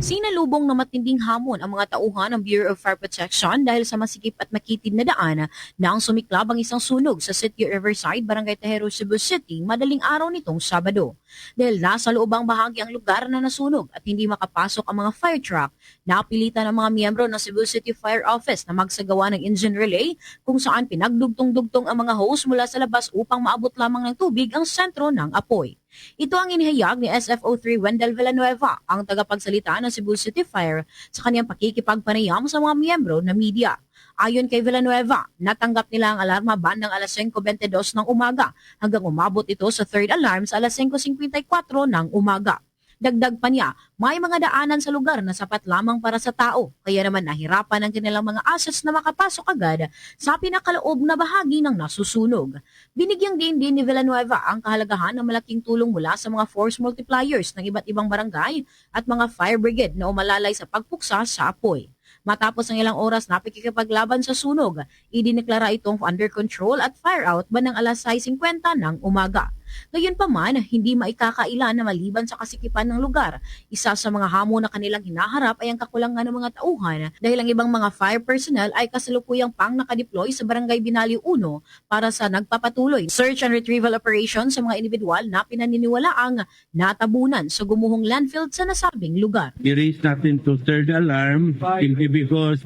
Sinalubong na matinding hamon ang mga tauhan ng Bureau of Fire Protection dahil sa masikip at makitid na daan na ang sumiklab ang isang sunog sa City Riverside, Barangay Tejero, Cebu City, madaling araw nitong Sabado. Dahil nasa loobang bahagi ang lugar na nasunog at hindi makapasok ang mga fire truck, napilitan ang mga miyembro ng Cebu City Fire Office na magsagawa ng engine relay kung saan pinagdugtong-dugtong ang mga hose mula sa labas upang maabot lamang ng tubig ang sentro ng apoy. Ito ang inihayag ni SFO3 Wendell Villanueva, ang tagapagsalita ng Cebu City Fire, sa kanyang pakikipagpanayam sa mga miyembro ng media. Ayon kay Villanueva, natanggap nila ang alarma bandang alas 5:22 ng umaga hanggang umabot ito sa third alarm sa alas 5:54 ng umaga. Dagdag pa niya, may mga daanan sa lugar na sapat lamang para sa tao, kaya naman nahirapan ang kanilang mga assets na makapasok agad sa pinakaloob na bahagi ng nasusunog. Binigyang din ni Villanueva ang kahalagahan ng malaking tulong mula sa mga force multipliers ng iba't ibang barangay at mga fire brigade na umalalay sa pagpuksa sa apoy. Matapos ang ilang oras na pakikipaglaban sa sunog, idineklara itong under control at fire out bandang alas 6:50 ng umaga. Gayunpaman, hindi maikakailan na maliban sa kasikipan ng lugar, isa sa mga hamon na kanilang hinaharap ay ang kakulangan ng mga tauhan dahil ang ibang mga fire personnel ay kasalukuyang pang nakadeploy sa Barangay Binali 1 para sa nagpapatuloy search and retrieval operation sa mga individual na pinaniniwalaang natabunan sa gumuhong landfill sa nasabing lugar. I-raise natin to third alarm simply because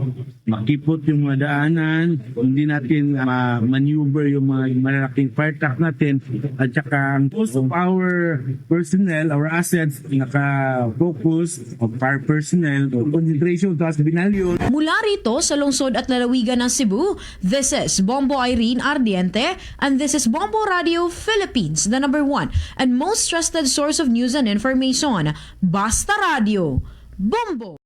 makipot yung mga daanan, hindi natin maneuver yung mga malalaking fire truck natin, at saka most of our personnel, our assets, naka-focus of fire personnel, concentration to Binalyo. Mula rito sa lungsod at lalawigan ng Cebu, this is Bombo Irene Ardiente and this is Bombo Radio Philippines, the #1 and most trusted source of news and information. Basta Radio. Bombo!